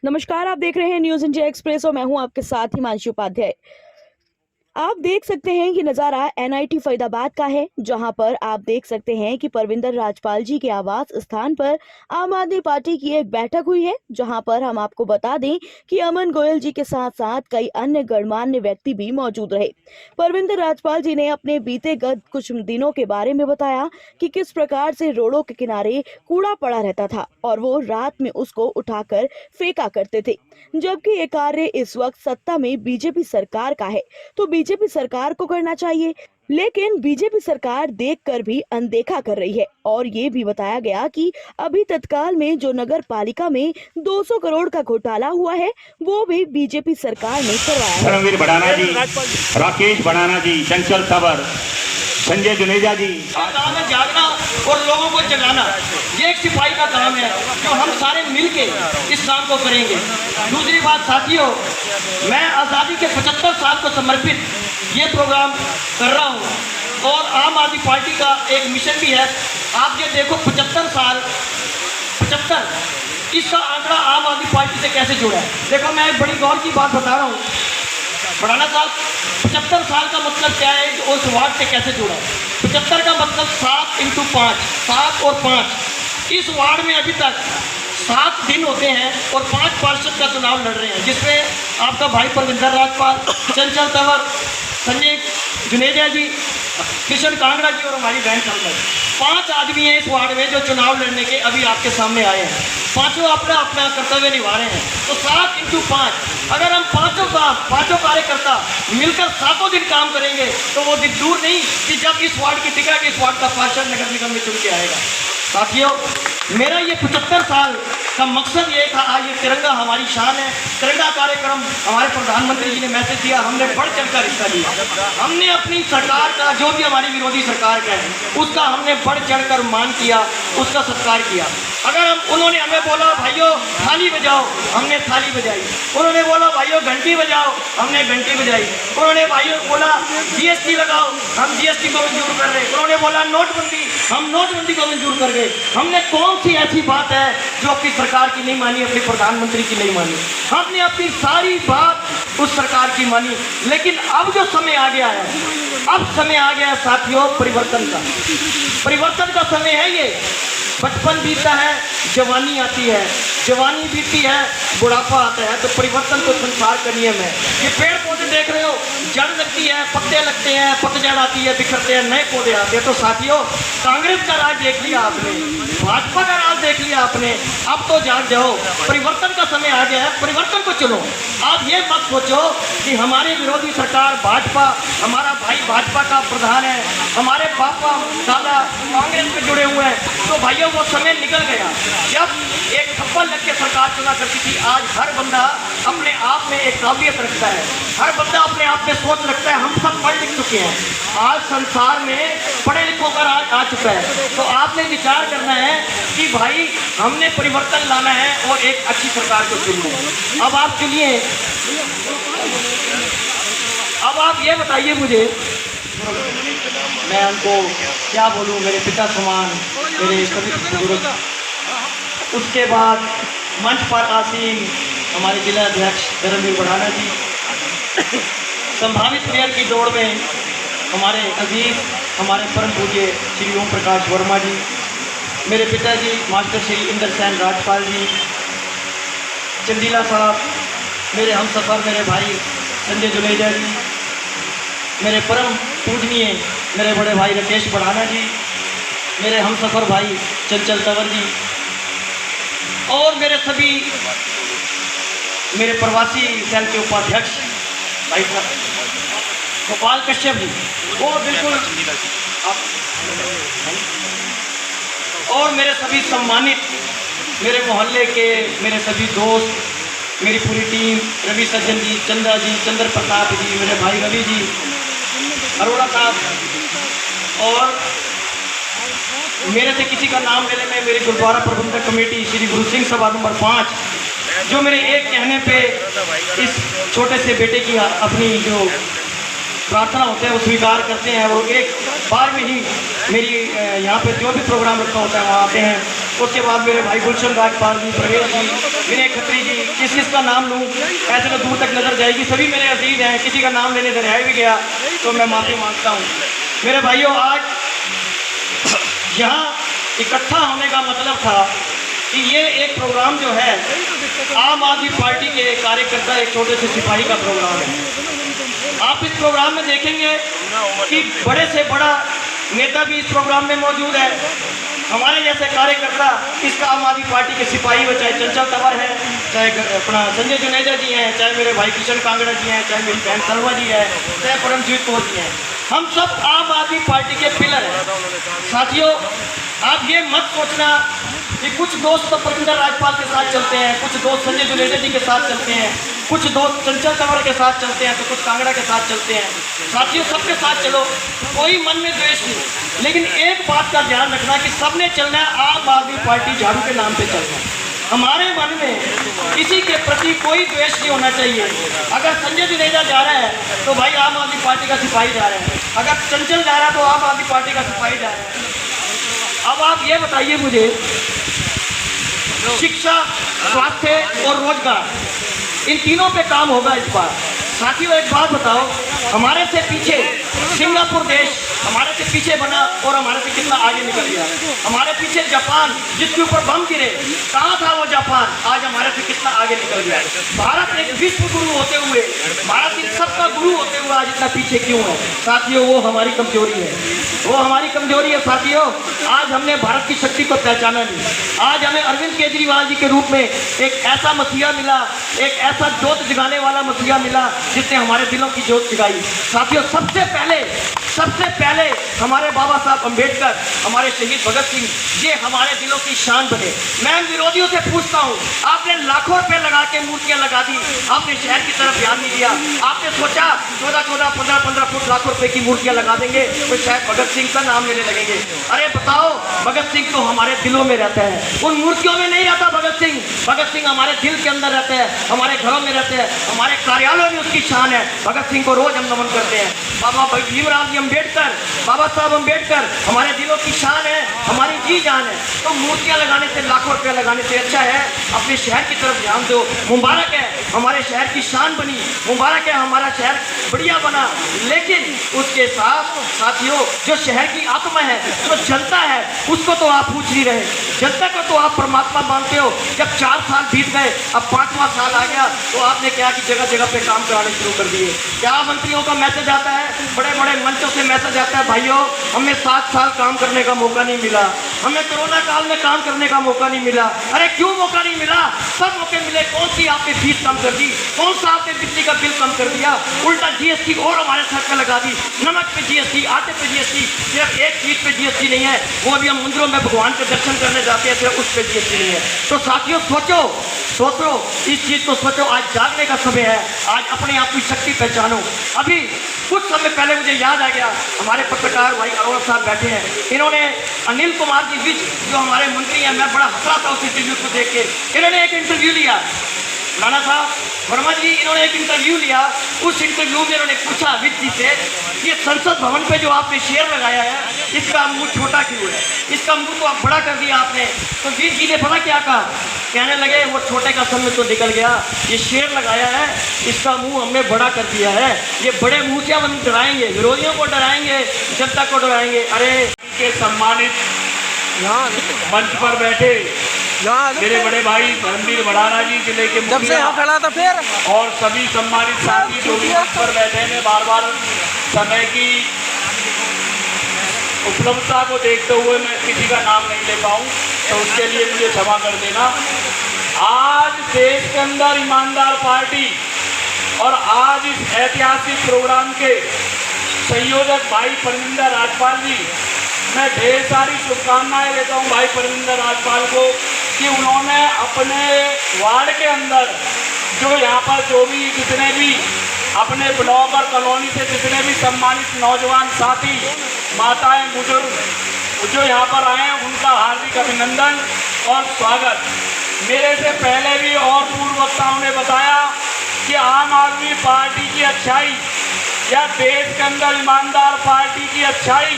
नमस्कार, आप देख रहे हैं न्यूज इंडिया एक्सप्रेस और मैं हूं आपके साथ हिमांशु उपाध्याय। आप देख सकते हैं कि नजारा एनआईटी फरीदाबाद का है, जहां पर आप देख सकते हैं कि परविंदर राजपाल जी के आवास स्थान पर आम आदमी पार्टी की एक बैठक हुई है, जहां पर हम आपको बता दें कि अमन गोयल जी के साथ साथ कई अन्य गणमान्य व्यक्ति भी मौजूद रहे। परविंदर राजपाल जी ने अपने बीते गत कुछ दिनों के बारे में बताया कि किस प्रकार से रोडों के किनारे कूड़ा पड़ा रहता था और वो रात में उसको उठाकर फेंका करते थे, जबकि ये कार्य इस वक्त सत्ता में बीजेपी सरकार का है, तो बीजेपी सरकार को करना चाहिए। लेकिन बीजेपी सरकार देखकर भी अनदेखा कर रही है और ये भी बताया गया कि अभी तत्काल में जो नगर पालिका में 200 करोड़ का घोटाला हुआ है, वो भी बीजेपी सरकार ने करवाया है। धर्मवीर बढ़ाना जी, राकेश बढ़ाना जी, चंचल तंवर, संजय जुनेजा जी। काम है जागना और लोगों को जगाना, ये एक सिपाही का काम है जो हम सारे मिलके इस काम को करेंगे। दूसरी बात साथियों, मैं आज़ादी के 75 साल को समर्पित ये प्रोग्राम कर रहा हूँ और आम आदमी पार्टी का एक मिशन भी है। आप ये देखो 75 साल, 75 इसका आंकड़ा आम आदमी पार्टी से कैसे जुड़ा है। देखो मैं एक बड़ी गौर की बात बता रहा हूँ, बढ़ाना साहब 75 साल का मतलब क्या है कि उस वार्ड से कैसे जुड़ा है। 75 का मतलब 7 × 5, 7 और 5। इस वार्ड में अभी तक 7 दिन होते हैं और 5 पार्षद का चुनाव लड़ रहे हैं, जिसमें आपका भाई परविंदर राजपाल, चंचल तंवर, संजय जुनेजा जी, किशन कांगड़ा जी और हमारी बहन कमल, 5 आदमी हैं इस वार्ड में जो चुनाव लड़ने के अभी आपके सामने आए हैं। पांचों अपना अपना कर्तव्य निभा रहे हैं। तो 7 × 5, अगर हम पांचों कार्यकर्ता मिलकर 7 दिन काम करेंगे तो वो दिन दूर नहीं कि जब इस वार्ड की टिकट इस वार्ड का पार्षद नगर निगम में चुन के आएगा। साथियों, मेरा ये 75 साल का मकसद ये था, आज ये तिरंगा हमारी शान है। तिरंगा कार्यक्रम हमारे प्रधानमंत्री जी ने मैसेज दिया, हमने बढ़ चढ़कर हिस्सा लिया। हमने अपनी सरकार का, जो भी हमारी विरोधी सरकार का है, उसका हमने बढ़ चढ़कर मान किया, उसका सत्कार किया। अगर उन्होंने हमें बोला भाइयों थाली बजाओ, हमने थाली बजाई। उन्होंने बोला भाइयों घंटी बजाओ, हमने घंटी बजाई। उन्होंने भाइयों बोला जीएसटी लगाओ, हम जीएसटी को मंजूर कर रहे। उन्होंने बोला नोटबंदी, हम नोटबंदी को मंजूर कर गए। हमने कौन सी ऐसी बात है जो अपनी सरकार की नहीं मानी, अपने प्रधानमंत्री की नहीं मानी? हमने अपनी सारी बात उस सरकार की मानी। लेकिन अब जो समय आ गया है, अब समय आ गया है साथियों परिवर्तन का। परिवर्तन का समय है ये। बचपन बीतता है, जवानी आती है, जवानी बीतती है, बुढ़ापा आता है। तो परिवर्तन तो संसार का नियम है। ये पेड़ पौधे देख रहे हो, जड़ लगती है, पत्ते लगते हैं, पतझड़ आती है, बिखरते हैं, नए पौधे आते हैं। तो साथियों, कांग्रेस का राज देख लिया आपने, भाजपा का राज देख लिया आपने, अब तो जाग जाओ। परिवर्तन का समय आ गया है, परिवर्तन को चुनो। आप ये मत सोचो कि हमारे विरोधी सरकार भाजपा, हमारा भाई भाजपा का प्रधान है, हमारे पापा दादा कांग्रेस में जुड़े हुए हैं। तो भाइयों वो समय निकल गया जब एक थप्पड़ लग के सरकार चुना करती थी। आज हर बंदा अपने आप में एक काबिलियत रखता है, हर बंदा अपने आप में सोच रखता है। हम सब पढ़ लिख चुके हैं, आज संसार में पढ़े लिखों का राज आ चुका है। तो आपने विचार करना है कि भाई हमने परिवर्तन लाना है और एक अच्छी सरकार को चुनना है। अब आप चुनिए। अब आप ये बताइए मुझे, मैं उनको क्या बोलूँ, मेरे पिता समान, मेरे सभी बुजुर्ग। उसके बाद मंच पर आसीन हमारे जिला अध्यक्ष धर्मवीर बढ़ाना जी, संभावित मेयर की दौड़ में हमारे अजीज, हमारे परम पूज्य श्री ओम प्रकाश वर्मा जी, मेरे पिताजी मास्टर श्री इंद्र सेन राजपाल जी, चंदीला साहब, मेरे हमसफ़र मेरे भाई संजय जुनेजा जी, मेरे परम पूजनीय मेरे बड़े भाई राकेश बढ़ाना जी, मेरे हमसफ़र भाई चंचल तंवर जी, और मेरे सभी मेरे प्रवासी सेल के उपाध्यक्ष भाई गोपाल कश्यप जी, वो बिल्कुल, और मेरे सभी सम्मानित मेरे मोहल्ले के मेरे सभी दोस्त, मेरी पूरी टीम, रवि सज्जन जी, चंदा जी, चंद्र प्रताप जी, मेरे भाई रवि जी, अरोड़ा साहब, और मेरे से किसी का नाम लेने में मेरी गुरुद्वारा प्रबंधक कमेटी श्री गुरु सिंह सभा नंबर 5, जो मेरे एक कहने पे इस छोटे से बेटे की अपनी जो प्रार्थना होते हैं वो स्वीकार करते हैं। वो एक बार में ही मेरी यहाँ पे जो भी प्रोग्राम रखा होता है वहाँ आते हैं। उसके बाद मेरे भाई गुलशन राजपाल जी, प्रवेश जी, विनय खत्री जी, किस किस का नाम लूँ ऐसे तो दूर तक नजर जाएगी। सभी मेरे अजीज हैं, किसी का नाम लेने से रह भी गया तो मैं माफ़ी मांगता हूँ। मेरे भाइयों, आज यहाँ इकट्ठा होने का मतलब था कि ये एक प्रोग्राम जो है आम आदमी पार्टी के कार्यकर्ता, एक छोटे से सिपाही का प्रोग्राम है। आप इस प्रोग्राम में देखेंगे कि बड़े से बड़ा नेता भी इस प्रोग्राम में मौजूद है। हमारे जैसे कार्यकर्ता इसका आम आदमी पार्टी के सिपाही हो, चाहे चंचल तंवर है, चाहे अपना संजय जुनेजा जी हैं, चाहे मेरे भाई किशन कांगड़ा जी हैं, चाहे मेरी बहन सलवा जी है, चाहे परमजीत कौर जी हैं। हम सब आम आदमी पार्टी के पिलर हैं। साथियों, आप ये मत सोचना कि कुछ दोस्त तो परविंदर राजपाल के साथ चलते हैं, कुछ दोस्त संजय जुनेजा जी के साथ चलते हैं, कुछ दोस्त चंचल तंवर के साथ चलते हैं, तो कुछ कांगड़ा के साथ चलते हैं। साथियों, सबके साथ चलो, कोई मन में द्वेष नहीं, लेकिन एक बात का ध्यान रखना कि सबने चलना है आम आदमी पार्टी झाड़ू के नाम पे चलना है। हमारे मन में किसी के प्रति कोई द्वेष नहीं होना चाहिए। अगर संजय जुनेजा जा रहा है तो भाई आम आदमी पार्टी का सिपाही जा रहा है, अगर चंचल जा रहा है तो आम आदमी पार्टी का सिपाही जा रहा है। अब आप ये बताइए मुझे, शिक्षा, स्वास्थ्य और रोजगार, इन तीनों पे काम होगा इस बार। साथियों, एक बात बताओ, हमारे से पीछे सिंगापुर देश हमारे से पीछे बना और हमारे से कितना आगे निकल गया। हमारे पीछे जापान, जिसके ऊपर बम गिरे, कहाँ था वो जापान, आज हमारे से कितना आगे निकल गया। भारत एक विश्व गुरु होते हुए, भारत इन सबका गुरु होते हुए आज इतना पीछे क्यों है? साथियों, वो हमारी कमजोरी है, वो हमारी कमजोरी है। साथियों, आज हमने भारत की शक्ति को पहचाना नहीं। आज हमें अरविंद केजरीवाल जी के रूप में एक ऐसा मसीहा मिला, एक ऐसा जोत जगाने वाला मसीहा मिला जिसने हमारे दिलों की जोत जगाई। साथियों, सबसे पहले हमारे बाबा साहब अम्बेडकर, हमारे शहीद भगत सिंह, ये हमारे दिलों की शान बने। मैं विरोधियों से पूछता हूँ, आपने लाखों रुपए लगा के मूर्तियां लगा दी, आपने शहर की तरफ ध्यान नहीं दिया। आपने सोचा 14-14, 15-15 फुट लाखों रुपए की मूर्तियां लगा देंगे तो शायद भगत सिंह का नाम लेने लगेंगे। अरे बताओ, भगत सिंह तो हमारे दिलों में रहता है, उन मूर्तियों में नहीं रहता भगत सिंह। भगत सिंह हमारे दिल के अंदर रहते हैं, हमारे घरों में रहते हैं, हमारे कार्यालयों में उसकी शान है। भगत सिंह को रोज हम नमन करते हैं। बाबा भीमराव जी अम्बेडकर, बाबा साहब अम्बेडकर हमारे दिलों की शान है, हमारी जी जान है। तो मूर्तियां लगाने से, लाखों रुपया लगाने से अच्छा है अपने शहर की तरफ ध्यान दो। मुबारक है, हमारे शहर की शान बनी, मुबारक है, हमारा शहर बढ़िया बना। लेकिन उसके साथ साथियों, जो शहर की आत्मा है, जो जनता है, उसको तो आप पूछ नहीं रहे। जनता को तो आप परमात्मा मानते हो। जब 4 साल बीत गए, अब 5वां साल आ गया, तो आपने क्या कि जगह जगह पे काम कराने शुरू कर दिए। क्या मंत्रियों का मैसेज आता है, बड़े बड़े मंचों से मैसेज आता है, भाइयों हमें 7 साल काम करने का मौका नहीं मिला, हमें कोरोना काल में काम करने का मौका नहीं मिला। अरे क्यों मौका नहीं मिला? सब मौके मिले। कौन सी आपने फीस कम कर दी, कौन सा आपने बिजली का बिल कम कर दिया, उल्टा जीएसटी और हमारे सर पे लगा दी। नमक पे जीएसटी, आटे पे जीएसटी, सिर्फ एक चीज पे जीएसटी नहीं है, वो अभी हम मंदिरों में भगवान के दर्शन करने जाते हैं, सिर्फ उस पे जीएसटी नहीं है। तो साथियों, सोचो, इस चीज को सोचो। आज जागने का समय है, आज अपने आप की शक्ति पहचानो। अभी कुछ समय पहले मुझे याद आ गया, हमारे पत्रकार भाई अरोड़ा साहब बैठे हैं, इन्होंने अनिल कुमार जी विज, जो हमारे मंत्री हैं, मैं बड़ा हंसा था उस इंटरव्यू को देख के। इन्होंने एक इंटरव्यू लिया, राणा साहब वर्मा जी, इन्होंने एक इंटरव्यू लिया। उस इंटरव्यू में इन्होंने पूछा विज जी से, ये संसद भवन पे जो आपने शेर लगाया है, इसका मुंह छोटा क्यों है, इसका मुंह तो आप बड़ा कर दिया आपने। तो विज जी ने पता क्या कहा, कहने लगे वो छोटे का समय तो निकल गया, ये शेर लगाया है, इसका मुंह हमने बड़ा कर दिया है। ये बड़े मुंह से हम डराएंगे, विरोधियों को डराएंगे, जनता को डराएंगे। अरे के सम्मानित मंच पर बैठे मेरे बड़े भाई धर्मवीर भड़ाना जी, जिले के जब से यहाँ खड़ा था फिर, और सभी सम्मानित साथी जो भी मंच पर बैठे हैं, बार बार समय की उपलब्धता को देखते हुए मैं किसी का नाम नहीं ले पाऊँ, तो उसके लिए मुझे क्षमा कर देना। आज देश के अंदर ईमानदार पार्टी और आज इस ऐतिहासिक प्रोग्राम के संयोजक भाई परविंदर राजपाल जी, मैं ढेर सारी शुभकामनाएं देता हूं भाई परविंदर राजपाल को कि उन्होंने अपने वार्ड के अंदर जो यहाँ पर जो भी जितने भी अपने ब्लॉक और कॉलोनी से जितने भी सम्मानित नौजवान साथी, माताएं, बुजुर्ग जो यहाँ पर आए हैं, उनका हार्दिक अभिनंदन और स्वागत। मेरे से पहले भी और पूर्व वक्ताओं ने बताया कि आम आदमी पार्टी की अच्छाई या देश के अंदर ईमानदार पार्टी की अच्छाई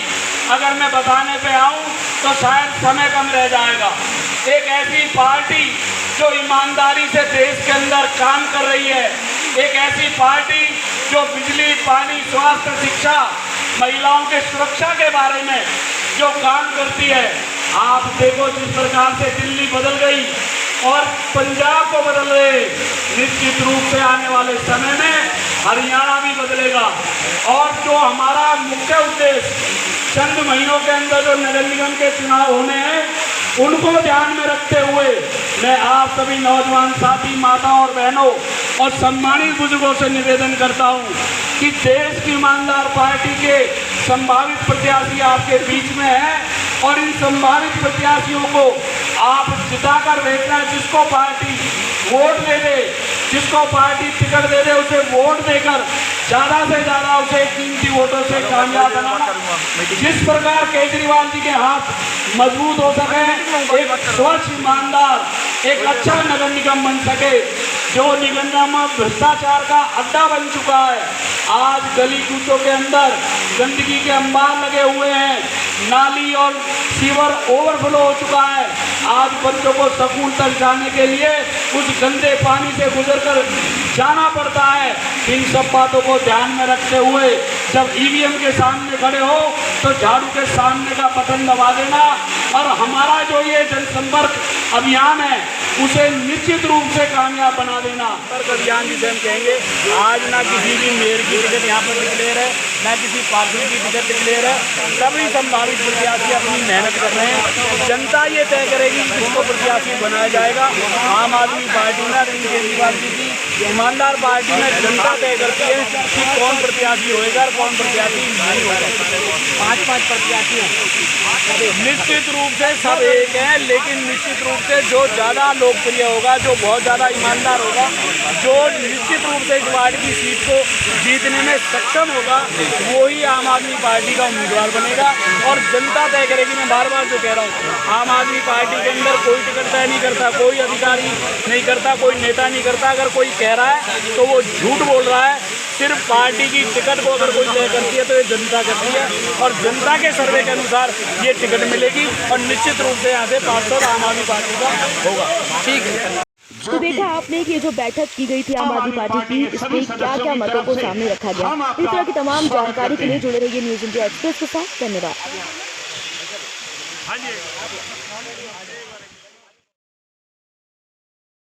अगर मैं बताने पे आऊं तो शायद समय कम रह जाएगा। एक ऐसी पार्टी जो ईमानदारी से देश के अंदर काम कर रही है, एक ऐसी पार्टी जो बिजली, पानी, स्वास्थ्य, शिक्षा, महिलाओं के सुरक्षा के बारे में जो काम करती है। आप देखो जिस प्रकार से दिल्ली बदल गई और पंजाब को बदल रहे, निश्चित रूप से आने वाले समय में हरियाणा भी बदलेगा। और जो हमारा मुख्य उद्देश्य चंद महीनों के अंदर जो नगर निगम के चुनाव होने हैं, उनको ध्यान में रखते हुए मैं आप सभी नौजवान साथी, माताओं और बहनों और सम्मानित बुजुर्गों से निवेदन करता हूं कि देश की ईमानदार पार्टी के संभावित प्रत्याशी आपके बीच में हैं और इन संभावित प्रत्याशियों को आप जिताकर भेजना। जिसको पार्टी वोट दे दे, जिसको पार्टी टिकट दे दे, उसे वोट देकर ज़्यादा से ज़्यादा उसे कीमती वोटों से कामयाब बनाना। जिस प्रकार केजरीवाल जी के हाथ मजबूत हो सके, एक स्वच्छ, ईमानदार, एक अच्छा नगर निगम बन सके। जो निगम भ्रष्टाचार का अड्डा बन चुका है, आज गली कूचों के अंदर गंदगी के अंबार लगे हुए हैं, नाली और सीवर ओवरफ्लो हो चुका है। आज बच्चों को स्कूल तक जाने के लिए उस गंदे पानी से गुजरकर जाना पड़ता है। इन सब बातों को ध्यान में रखते हुए जब ईवीएम के सामने खड़े हो तो झाड़ू के सामने का बटन दबा देना और हमारा जो ये जनसंपर्क अभियान है उसे निश्चित रूप से कामयाब बना देना। अभियान जिसे हम कहेंगे, आज ना किसी भी मेयर की टिकट यहाँ पर डिक्लेयर है, ना किसी पार्षद की टिकट डिक्लेयर है। सभी संभावित प्रत्याशी अपनी मेहनत कर रहे हैं। जनता ये तय करेगी किसको प्रत्याशी बनाया जाएगा। आम आदमी पार्टी में अरविंद केजरीवाल जी की ईमानदार पार्टी में जनता तय करती है कि कौन प्रत्याशी होएगा और कौन प्रत्याशी नहीं होगा। 5-5 प्रत्याशी निश्चित रूप से सब एक हैं, लेकिन निश्चित रूप से जो ज़्यादा लोकप्रिय होगा, जो बहुत ज़्यादा ईमानदार होगा, जो निश्चित रूप से इस वार्ड की सीट को जीतने में सक्षम होगा, वो ही आम आदमी पार्टी का उम्मीदवार बनेगा और जनता तय करेगी। मैं बार बार जो कह रहा हूँ, आम आदमी पार्टी के अंदर कोई टिकट तय नहीं करता, कोई अधिकारी नहीं करता, कोई नेता नहीं करता। अगर कोई कह रहा है तो वो झूठ बोल रहा है। सिर्फ पार्टी की टिकट को अगर कोई तय करती है तो ये जनता करती है और जनता के सर्वे के अनुसार ये टिकट मिलेगी और निश्चित रूप से यहाँ से पार्षद आम आदमी पार्टी का होगा। ठीक है। तो देखा आपने कि ये जो बैठक की गई थी आम आदमी पार्टी की, इसमें क्या क्या मतों को सामने रखा गया। इस तरह की तमाम जानकारी के लिए जुड़े रहिए न्यूज़ इंडिया एक्सप्रेस के साथ। धन्यवाद।